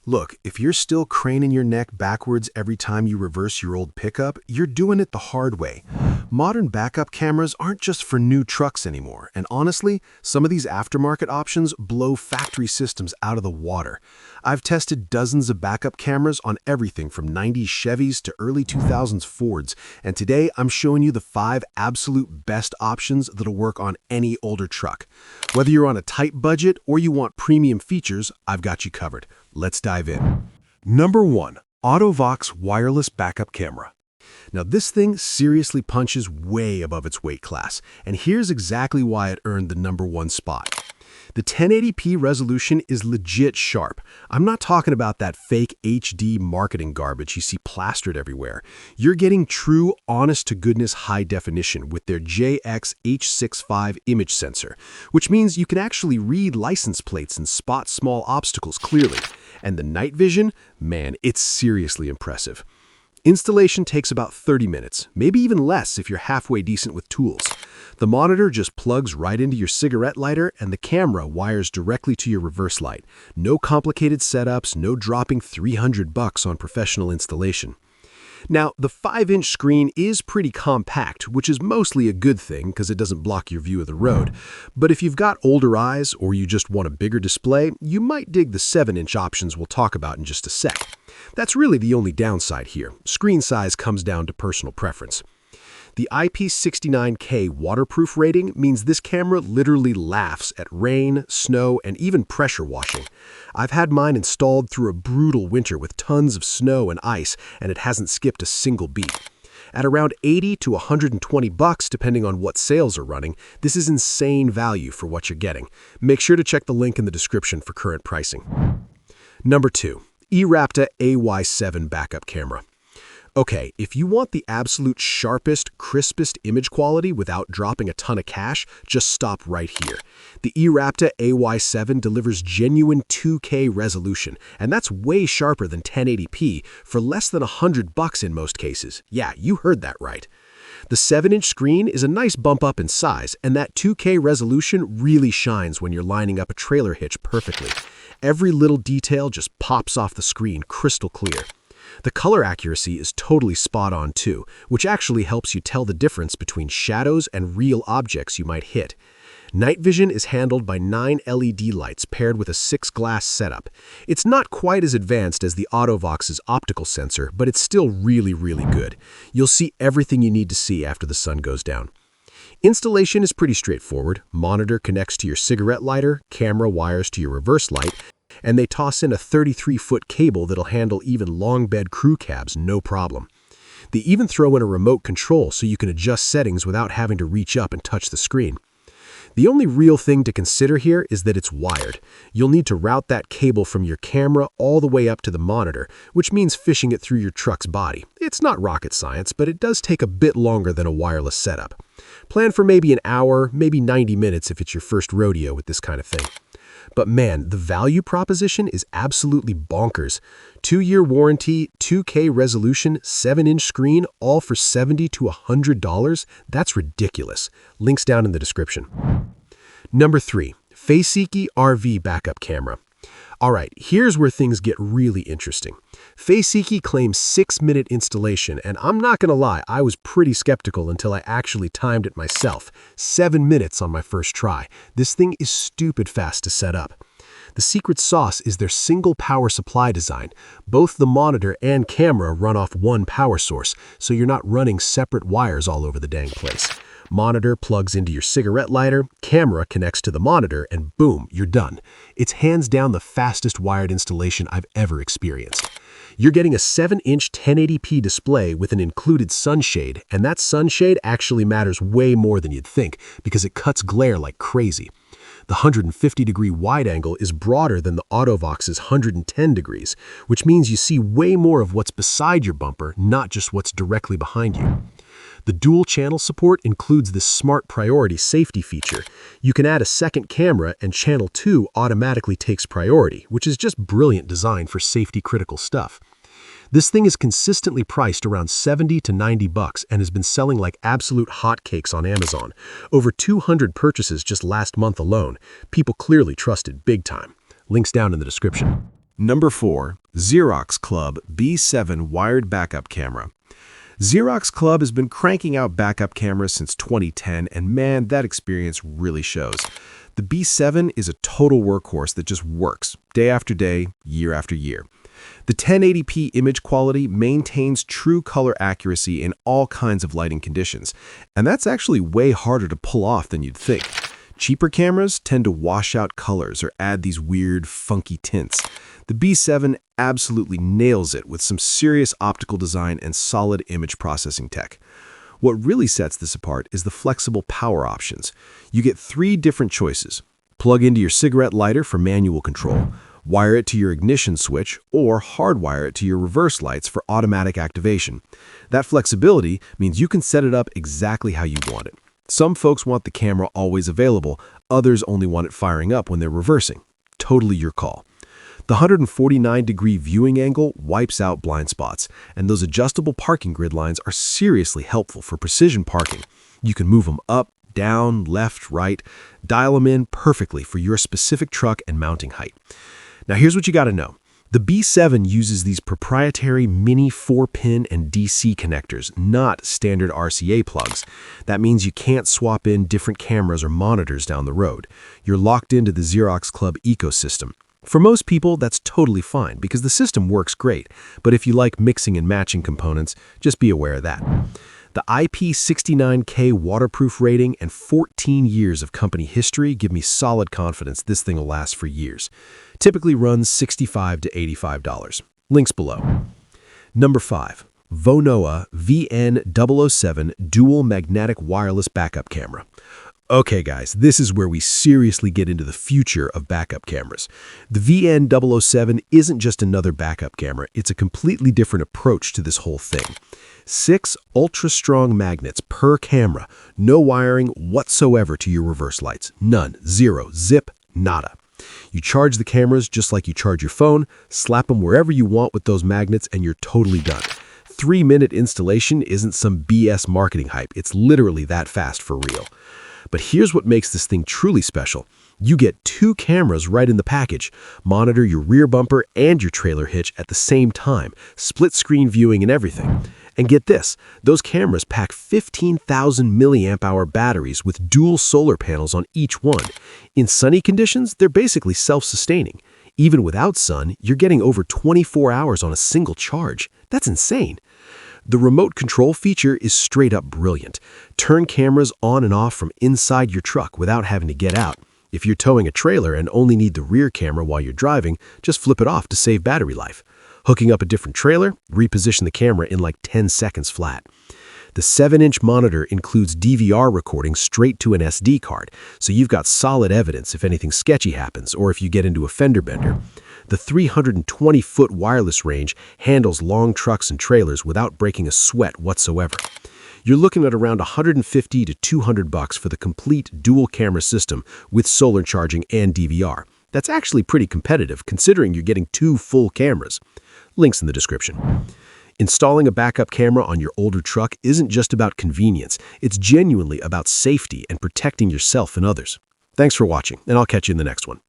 Look, if you're still craning your neck backwards every time you reverse your old pickup, you're doing it the hard way. Modern backup cameras aren't just for new trucks anymore, and honestly, some of these aftermarket options blow factory systems out of the water. I've tested dozens of backup cameras on everything from 90s Chevys to early 2000s Fords, and today I'm showing you the 5 absolute best options that'll work on any older truck. Whether you're on a tight budget or you want premium features, I've got you covered. Let's dive in. Number 1. AUTO-VOX Wireless Backup Camera. Now this thing seriously punches way above its weight class, and here's exactly why it earned the number 1 spot. The 1080p resolution is legit sharp. I'm not talking about that fake HD marketing garbage you see plastered everywhere. You're getting true, honest-to-goodness high definition with their JX-H65 image sensor, which means you can actually read license plates and spot small obstacles clearly. And the night vision, man, it's seriously impressive. Installation takes about 30 minutes, maybe even less if you're halfway decent with tools. The monitor just plugs right into your cigarette lighter, and the camera wires directly to your reverse light. No complicated setups, no dropping $300 on professional installation. Now, the 5-inch screen is pretty compact, which is mostly a good thing because it doesn't block your view of the road. But if you've got older eyes or you just want a bigger display, you might dig the 7-inch options we'll talk about in just a sec. That's really the only downside here. Screen size comes down to personal preference. The IP69K waterproof rating means this camera literally laughs at rain, snow, and even pressure washing. I've had mine installed through a brutal winter with tons of snow and ice, and it hasn't skipped a single beat. At around $80 to $120, depending on what sales are running, this is insane value for what you're getting. Make sure to check the link in the description for current pricing. Number 2. eRapta AY7 Backup Camera. Okay, if you want the absolute sharpest, crispest image quality without dropping a ton of cash, just stop right here. The eRapta AY7 delivers genuine 2K resolution, and that's way sharper than 1080p for less than $100 in most cases. Yeah, you heard that right. The 7-inch screen is a nice bump up in size, and that 2K resolution really shines when you're lining up a trailer hitch perfectly. Every little detail just pops off the screen crystal clear. The color accuracy is totally spot on too, which actually helps you tell the difference between shadows and real objects you might hit. Night vision is handled by 9 LED lights paired with a 6-glass setup. It's not quite as advanced as the AUTO-VOX's optical sensor, but it's still really good. You'll see everything you need to see after the sun goes down. Installation is pretty straightforward. Monitor connects to your cigarette lighter, camera wires to your reverse light, and they toss in a 33-foot cable that'll handle even long bed crew cabs no problem. They even throw in a remote control so you can adjust settings without having to reach up and touch the screen. The only real thing to consider here is that it's wired. You'll need to route that cable from your camera all the way up to the monitor, which means fishing it through your truck's body. It's not rocket science, but it does take a bit longer than a wireless setup. Plan for maybe an hour, maybe 90 minutes if it's your first rodeo with this kind of thing. But man, the value proposition is absolutely bonkers. 2-year warranty, 2K resolution, 7-inch screen, all for $70 to $100? That's ridiculous. Links down in the description. Number 3. FEISIKE RV Backup Camera. Alright, here's where things get really interesting. FEISIKE claims 6-minute installation, and I'm not gonna lie, I was pretty skeptical until I actually timed it myself. 7 minutes on my first try. This thing is stupid fast to set up. The secret sauce is their single power supply design. Both the monitor and camera run off one power source, so you're not running separate wires all over the dang place. Monitor plugs into your cigarette lighter, camera connects to the monitor, and boom, you're done. It's hands down the fastest wired installation I've ever experienced. You're getting a 7-inch 1080p display with an included sunshade, and that sunshade actually matters way more than you'd think because it cuts glare like crazy. The 150-degree wide angle is broader than the AUTO-VOX's 110 degrees, which means you see way more of what's beside your bumper, not just what's directly behind you. The dual channel support includes this smart priority safety feature. You can add a second camera and channel 2 automatically takes priority, which is just brilliant design for safety critical stuff. This thing is consistently priced around $70 to $90 and has been selling like absolute hotcakes on Amazon. Over 200 purchases just last month alone. People clearly trust it big time. Links down in the description. Number 4. ZEROXCLUB B7 Wired Backup Camera. ZEROXCLUB has been cranking out backup cameras since 2010, and man, that experience really shows. The B7 is a total workhorse that just works, day after day, year after year. The 1080p image quality maintains true color accuracy in all kinds of lighting conditions, and that's actually way harder to pull off than you'd think. Cheaper cameras tend to wash out colors or add these weird, funky tints. The B7 absolutely nails it with some serious optical design and solid image processing tech. What really sets this apart is the flexible power options. You get 3 different choices. Plug into your cigarette lighter for manual control, wire it to your ignition switch, or hardwire it to your reverse lights for automatic activation. That flexibility means you can set it up exactly how you want it. Some folks want the camera always available, others only want it firing up when they're reversing. Totally your call. The 149-degree viewing angle wipes out blind spots, and those adjustable parking grid lines are seriously helpful for precision parking. You can move them up, down, left, right, dial them in perfectly for your specific truck and mounting height. Now here's what you got to know. The B7 uses these proprietary mini 4-pin and DC connectors, not standard RCA plugs. That means you can't swap in different cameras or monitors down the road. You're locked into the ZEROXCLUB ecosystem. For most people, that's totally fine because the system works great, but if you like mixing and matching components, just be aware of that. The IP69K waterproof rating and 14 years of company history give me solid confidence this thing will last for years. Typically runs $65 to $85. Links below. Number 5. VOONOA VN007 Dual Magnetic Wireless Backup Camera. Okay guys, this is where we seriously get into the future of backup cameras. The VN007 isn't just another backup camera, it's a completely different approach to this whole thing. 6 ultra-strong magnets per camera, no wiring whatsoever to your reverse lights. None, zero, zip, nada. You charge the cameras just like you charge your phone, slap them wherever you want with those magnets, and you're totally done. 3-minute installation isn't some BS marketing hype, it's literally that fast for real. But here's what makes this thing truly special. You get 2 cameras right in the package. Monitor your rear bumper and your trailer hitch at the same time, split screen viewing and everything. And get this, those cameras pack 15,000 milliamp hour batteries with dual solar panels on each one. In sunny conditions, they're basically self-sustaining. Even without sun, you're getting over 24 hours on a single charge. That's insane. The remote control feature is straight up brilliant. Turn cameras on and off from inside your truck without having to get out. If you're towing a trailer and only need the rear camera while you're driving, just flip it off to save battery life. Hooking up a different trailer, reposition the camera in like 10 seconds flat. The 7-inch monitor includes DVR recording straight to an SD card, so you've got solid evidence if anything sketchy happens or if you get into a fender bender. The 320-foot wireless range handles long trucks and trailers without breaking a sweat whatsoever. You're looking at around $150 to $200 for the complete dual camera system with solar charging and DVR. That's actually pretty competitive considering you're getting 2 full cameras. Links in the description. Installing a backup camera on your older truck isn't just about convenience, it's genuinely about safety and protecting yourself and others. Thanks for watching, and I'll catch you in the next one.